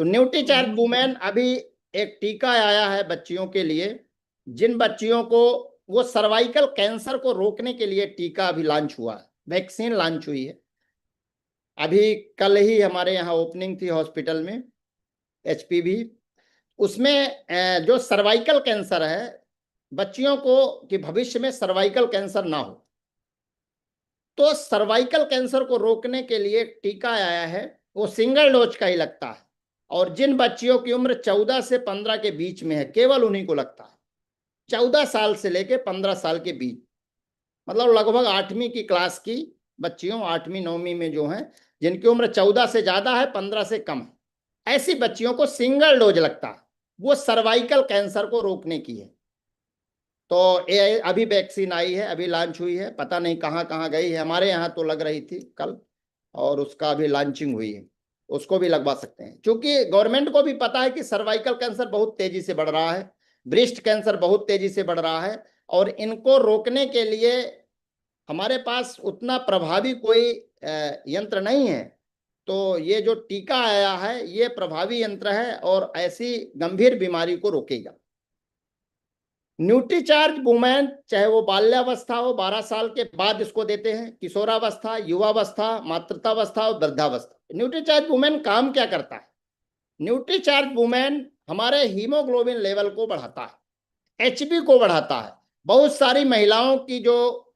तो Nutricharge women अभी एक टीका आया है बच्चियों के लिए, जिन बच्चियों को वो सर्वाइकल कैंसर को रोकने के लिए टीका अभी लॉन्च हुआ है, वैक्सीन लॉन्च हुई है। अभी कल ही हमारे यहाँ ओपनिंग थी हॉस्पिटल में, HPV। उसमें जो सर्वाइकल कैंसर है बच्चियों को, कि भविष्य में सर्वाइकल कैंसर ना हो, तो सर्वाइकल कैंसर को रोकने के लिए टीका आया है। वो सिंगल डोज का ही लगता है, और जिन बच्चियों की उम्र 14 से 15 के बीच में है केवल उन्हीं को लगता है। 14 साल से लेके 15 साल के बीच, मतलब लगभग 8वीं की क्लास की बच्चियों, 8वीं 9वीं में जो है, जिनकी उम्र 14 से ज्यादा है 15 से कम है, ऐसी बच्चियों को सिंगल डोज लगता है। वो सर्वाइकल कैंसर को रोकने की है। तो ये अभी वैक्सीन आई है, अभी लॉन्च हुई है, पता नहीं कहाँ कहाँ गई है। हमारे यहाँ तो लग रही थी कल, और उसका अभी लॉन्चिंग हुई है। उसको भी लगवा सकते हैं, क्योंकि गवर्नमेंट को भी पता है कि सर्वाइकल कैंसर बहुत तेजी से बढ़ रहा है, ब्रेस्ट कैंसर बहुत तेजी से बढ़ रहा है, और इनको रोकने के लिए हमारे पास उतना प्रभावी कोई यंत्र नहीं है। तो ये जो टीका आया है ये प्रभावी यंत्र है, और ऐसी गंभीर बीमारी को रोकेगा। न्यूट्रीचार्ज वुमेन, चाहे वो बाल्यावस्था हो, 12 साल के बाद इसको देते हैं, किशोरावस्था, युवावस्था, मातृत्वावस्था और वृद्धावस्था। न्यूट्रीचार्ज वुमेन काम क्या करता है? न्यूट्रीचार्ज वुमेन हमारे हीमोग्लोबिन लेवल को बढ़ाता है, HB को बढ़ाता है। बहुत सारी महिलाओं की जो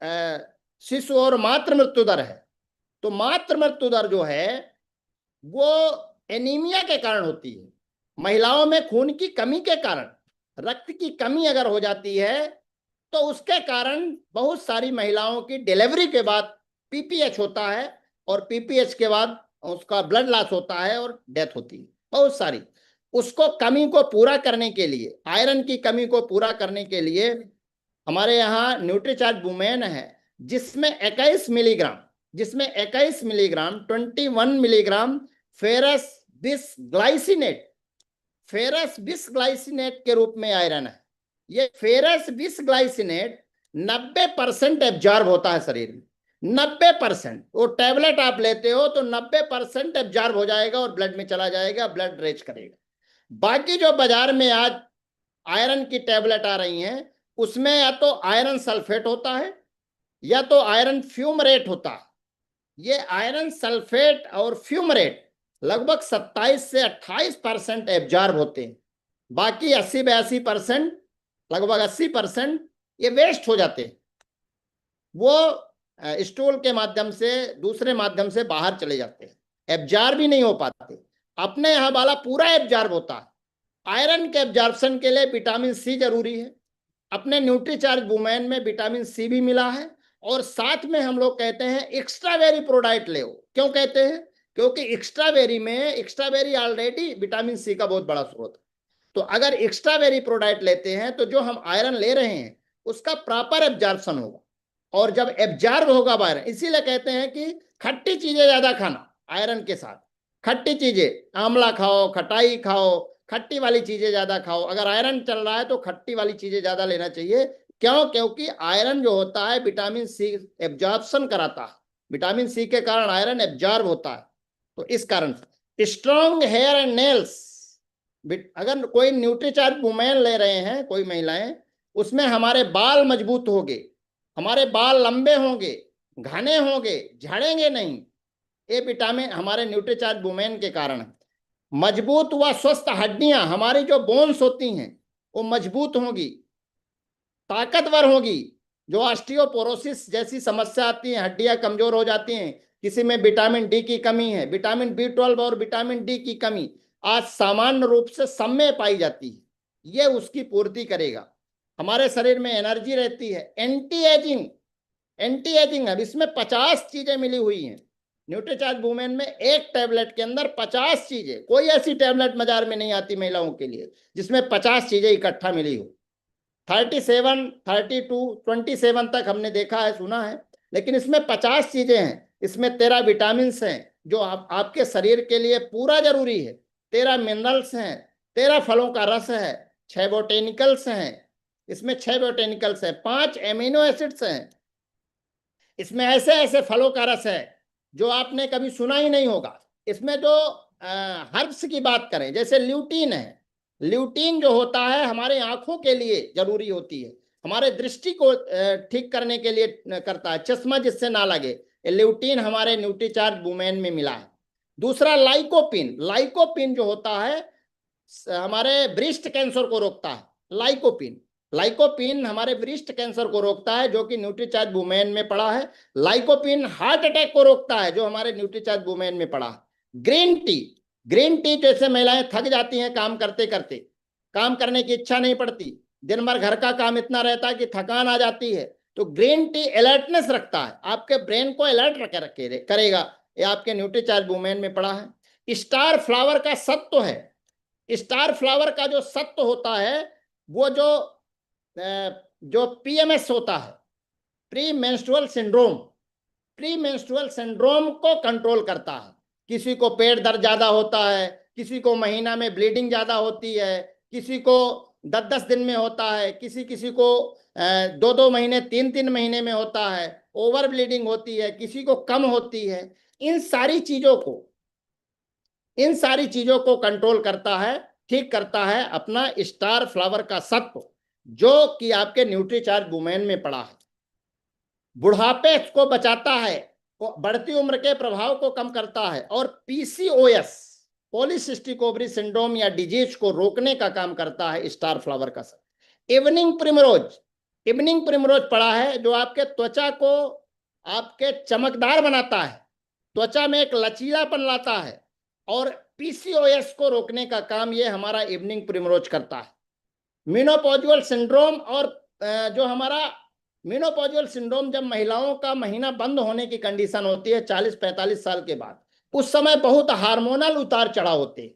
शिशु और मातृ मृत्यु दर है, तो मातृ मृत्यु दर जो है वो एनीमिया के कारण होती है। महिलाओं में खून की कमी के कारण, रक्त की कमी अगर हो जाती है तो उसके कारण बहुत सारी महिलाओं की डिलीवरी के बाद PPH होता है, और PPH के बाद उसका ब्लड लॉस होता है और डेथ होती है बहुत सारी। उसको कमी को पूरा करने के लिए, आयरन की कमी को पूरा करने के लिए हमारे यहाँ न्यूट्रीचार्ज वुमेन है, जिसमें 21 मिलीग्राम 21 मिलीग्राम फेरस बिसग्लाइसिनेट, फेरस बिसग्लाइसिनेट के रूप में आयरन है। ये फेरस बिसग्लाइसिनेट 90% एब्जॉर्ब होता है शरीर में, 90%। वो टैबलेट आप लेते हो तो 90% एब्जॉर्ब हो जाएगा और ब्लड में चला जाएगा, ब्लड रेज करेगा। बाकी जो बाजार में आज आयरन की टैबलेट आ रही हैं, उसमें या तो आयरन सल्फेट होता है या तो आयरन फ्यूमरेट होता है। ये आयरन सल्फेट और फ्यूमरेट लगभग 27 से 28% एब्जॉर्ब होते हैं, बाकी 80-82%, लगभग 80% ये वेस्ट हो जाते हैं। वो स्टूल के माध्यम से, दूसरे माध्यम से बाहर चले जाते हैं, एब्जॉर्ब भी नहीं हो पाते। अपने यहाँ वाला पूरा एब्जॉर्ब होता है। आयरन के एब्जॉर्प्शन के लिए विटामिन C जरूरी है। अपने न्यूट्रीचार्ज वुमेन में विटामिन C भी मिला है, और साथ में हम लोग कहते हैं एक्स्ट्रा वेरी प्रोडाइट ले। क्यों कहते हैं? क्योंकि extra very already vitamin C का बहुत बड़ा स्रोत है। तो अगर एक्स्ट्रा वेरी प्रोडाइट लेते हैं तो जो हम आयरन ले रहे हैं उसका प्रॉपर एब्जॉर्प्शन होगा, और जब एब्जॉर्ब होगा आयरन, इसीलिए कहते हैं कि खट्टी चीजें ज्यादा खाना आयरन के साथ। खट्टी चीजें, आंवला खाओ, खटाई खाओ, खट्टी वाली चीजें ज्यादा खाओ। अगर आयरन चल रहा है तो खट्टी वाली चीजें ज्यादा लेना चाहिए। क्यों? क्योंकि आयरन जो होता है विटामिन C एब्जॉर्प्शन कराता है, विटामिन C के कारण आयरन एब्जॉर्ब होता है। तो इस कारण से स्ट्रॉन्ग हेयर एंड नेल्स, अगर कोई न्यूट्रीचार्ज वुमेन ले रहे हैं कोई महिलाएं, उसमें हमारे बाल मजबूत होंगे, हमारे बाल लंबे होंगे, घने होंगे, झड़ेंगे नहीं। ये विटामिन हमारे न्यूट्रीचार्ज वुमेन के कारण है। मजबूत व स्वस्थ हड्डियां, हमारी जो बोन्स होती हैं वो मजबूत होंगी, ताकतवर होगी। जो ऑस्टियोपोरोसिस जैसी समस्या आती है, हड्डियां कमजोर हो जाती हैं, किसी में विटामिन D की कमी है, विटामिन B12 और विटामिन D की कमी आज सामान्य रूप से सब में पाई जाती है, ये उसकी पूर्ति करेगा। हमारे शरीर में एनर्जी रहती है। एंटी एजिंग, एंटी एजिंग अब इसमें 50 चीजें मिली हुई हैं। न्यूट्रीचार्ज वुमेन में एक टैबलेट के अंदर 50 चीजें, कोई ऐसी टैबलेट बाजार में नहीं आती महिलाओं के लिए जिसमें 50 चीजें इकट्ठा मिली हो। 37, 32, 27 तक हमने देखा है, सुना है, लेकिन इसमें 50 चीजें हैं। इसमें 13 विटामिन हैं जो आपके शरीर के लिए पूरा जरूरी है, 13 मिनरल्स हैं, 13 फलों का रस है, 6 बोटेनिकल्स हैं, इसमें 6 बोटेनिकल्स हैं, 5 एमिनो एसिड्स हैं, इसमें ऐसे ऐसे फलों का रस है जो आपने कभी सुना ही नहीं होगा। इसमें जो हर्ब्स की बात करें, जैसे ल्यूटीन है, ल्यूटीन जो होता है हमारे आंखों के लिए जरूरी होती है, हमारे दृष्टि को ठीक करने के लिए करता है, चश्मा जिससे ना लगे, ल्यूटीन हमारे न्यूट्रीचार्ज वुमेन में मिला है। दूसरा लाइकोपिन, लाइकोपिन जो होता है हमारे ब्रेस्ट कैंसर को रोकता है। लाइकोपिन, लाइकोपिन हमारे ब्रेस्ट कैंसर को रोकता है, जो कि न्यूट्रीचार्ज वुमेन में पड़ा है। लाइकोपिन हार्ट अटैक को रोकता है, जो हमारे न्यूट्रीचार्ज वुमेन में पड़ा है। ग्रीन टी, ग्रीन टी जैसे महिलाएं थक जाती हैं काम करते करते, काम करने की इच्छा नहीं पड़ती, दिन भर घर का काम इतना रहता है कि थकान आ जाती है, तो ग्रीन टी अलर्टनेस रखता है, आपके ब्रेन को अलर्ट रखे करेगा। ये आपके न्यूट्रीचार्ज वुमेन में पड़ा है। स्टार फ्लावर का सत्व है, स्टार फ्लावर का जो सत्व होता है वो जो पीएमएस होता है, pre menstrual syndrome, pre menstrual syndrome को कंट्रोल करता है। किसी को पेट दर्द ज्यादा होता है, किसी को महीना में ब्लीडिंग ज्यादा होती है, किसी को 10-10 दिन में होता है, किसी किसी को 2-2 महीने 3-3 महीने में होता है, ओवर ब्लीडिंग होती है, किसी को कम होती है। इन सारी चीजों को कंट्रोल करता है, ठीक करता है अपना स्टार फ्लावर का सत्व, जो कि आपके न्यूट्रीचार्ज वुमेन में पड़ा है। बुढ़ापे को बचाता है, बढ़ती उम्र के प्रभाव को कम करता है, और पीसीओएस, पॉलीसिस्टिक ओवरी सिंड्रोम या डिजीज को रोकने का काम करता है स्टार फ्लावर का सत्व। इवनिंग प्रिमरोज, इवनिंग प्रिमरोज पड़ा है, जो आपके त्वचा को आपके चमकदार बनाता है, त्वचा में एक लचीलापन लाता है, और पीसीओएस को रोकने का काम ये हमारा इवनिंग प्रिमरोज करता है। मेनोपॉजुअल सिंड्रोम, और जो हमारा मेनोपॉजुअल सिंड्रोम, जब महिलाओं का महीना बंद होने की कंडीशन होती है 40-45 साल के बाद, उस समय बहुत हार्मोनल उतार चढ़ाव होते हैं।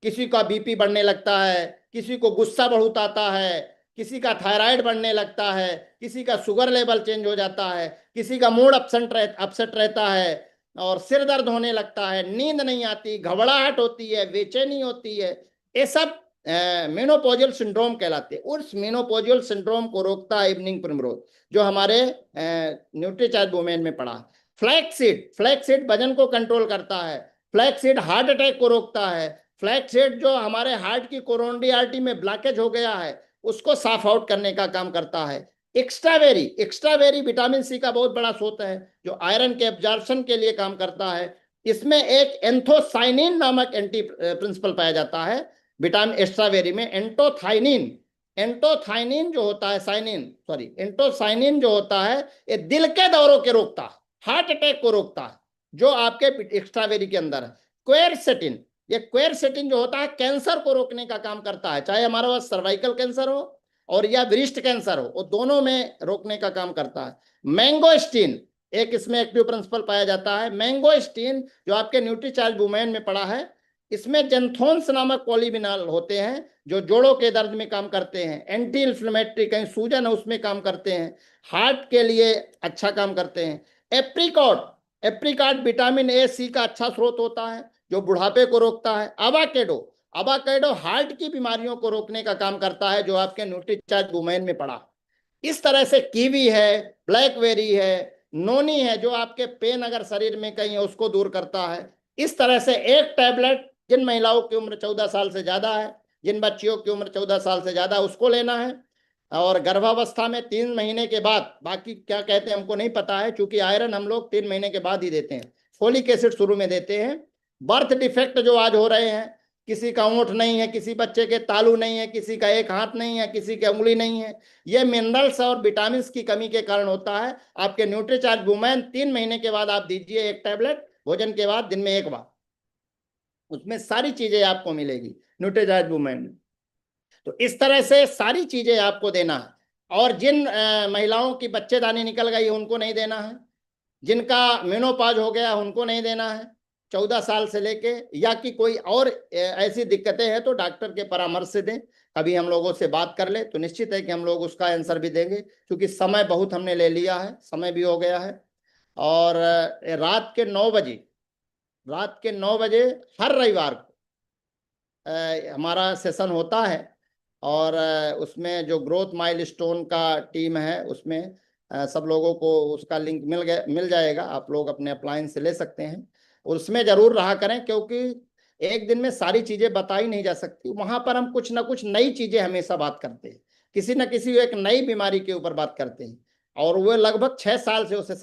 किसी का बीपी बढ़ने लगता है, किसी को गुस्सा बहुत आता है, किसी का थायराइड बढ़ने लगता है, किसी का शुगर लेवल चेंज हो जाता है, किसी का मूड अपसेट रहता है, और सिर दर्द होने लगता है, नींद नहीं आती, घबराहट होती है, बेचैनी होती है। ये सब मेनोपॉजुअल सिंड्रोम कहलाते हैं। उस मेनोपॉजुअल सिंड्रोम को रोकता है इवनिंग प्रिमरोज, जो हमारे न्यूट्रीचार्ज वुमेन में पड़ा। फ्लैक्सीड, फ्लैक्सीड वजन को कंट्रोल करता है, फ्लैक्सीड हार्ट अटैक को रोकता है, फ्लैक्सीड जो हमारे हार्ट की कोरोनरी आर्टरी में ब्लॉकेज हो गया है उसको साफ आउट करने का काम करता है। एक्स्ट्रावेरी, एक्स्ट्रावेरी विटामिन सी का बहुत बड़ा स्रोत है, जो आयरन के एब्जॉर्प्शन के लिए काम करता है। इसमें एक एंथोसाइनिन नामक एंटी प्रिंसिपल पाया जाता है विटामिन एक्स्ट्रावेरी में। एंटोथाइनिन, एंटोथाइनिन जो होता है, एंटोसाइनिन जो होता है, ये दिल के दौरों के रोकता है, हार्ट अटैक को रोकता है, जो आपके एक्स्ट्रावेरी के अंदर है। क्वेरसेटिन, ये क्वेरसेटिन जो होता है कैंसर को रोकने का काम करता है, चाहे हमारे पास सर्वाइकल कैंसर हो और या ब्रेस्ट कैंसर हो, वो दोनों में रोकने का काम करता है। मैंगोस्टीन, एक इसमें एक्टिव प्रिंसिपल पाया जाता है। मैंगोस्टीन जो आपके न्यूट्रीचार्ज वुमेन में पड़ा है, इसमें जेंथोन्स नामक पॉलीविनॉल होते हैं, जो जोड़ों के दर्द में काम करते हैं, एंटी इन्फ्लेमेटरी, कहीं सूजन है उसमें काम करते हैं, हार्ट के लिए अच्छा काम करते हैं। एप्रिकॉट, एप्रिकॉट विटामिन ए सी का अच्छा स्रोत होता है, जो बुढ़ापे को रोकता है। अवाकेडो, अवाकेडो हार्ट की बीमारियों को रोकने का काम करता है, जो आपके न्यूट्रीचार्ज वुमेन में पड़ा। इस तरह से कीवी है, ब्लैकबेरी है, नोनी है, जो आपके पेन अगर शरीर में कहीं है उसको दूर करता है। इस तरह से एक टैबलेट जिन महिलाओं की उम्र 14 साल से ज्यादा है, जिन बच्चियों की उम्र 14 साल से ज्यादा, उसको लेना है। और गर्भावस्था में 3 महीने के बाद, बाकी क्या कहते हैं हमको नहीं पता है, क्योंकि आयरन हम लोग 3 महीने के बाद ही देते हैं, फोलिक एसिड शुरू में देते हैं। बर्थ डिफेक्ट जो आज हो रहे हैं, किसी का ऊँट नहीं है, किसी बच्चे के तालू नहीं है, किसी का एक हाथ नहीं है, किसी की उंगली नहीं है, ये मिनरल्स और विटामिन की कमी के कारण होता है। आपके न्यूट्रीचार्ज वुमेन 3 महीने के बाद आप दीजिए एक टैबलेट, भोजन के बाद दिन में एक बार, उसमें सारी चीजें आपको मिलेगी न्यूट्रीचार्ज वुमेन में। तो इस तरह से सारी चीजें आपको देना है। और जिन महिलाओं की बच्चेदानी निकल गई उनको नहीं देना है, जिनका मेनोपॉज हो गया उनको नहीं देना है 14 साल से लेके, या कि कोई और ऐसी दिक्कतें हैं तो डॉक्टर के परामर्श से दें। कभी हम लोगों से बात कर ले तो निश्चित है कि हम लोग उसका आंसर भी देंगे, क्योंकि समय बहुत हमने ले लिया है, समय भी हो गया है। और रात के 9 बजे, रात के 9 बजे हर रविवार को हमारा सेशन होता है, और उसमें जो ग्रोथ माइलस्टोन का टीम है उसमें सब लोगों को उसका लिंक मिल जाएगा, आप लोग अपने अप्लायंस से ले सकते हैं। उसमें जरूर रहा करें, क्योंकि एक दिन में सारी चीजें बताई नहीं जा सकती, वहां पर हम कुछ ना कुछ नई चीजें हमेशा बात करते हैं, किसी न किसी एक नई बीमारी के ऊपर बात करते हैं, और वो लगभग 6 साल से उसे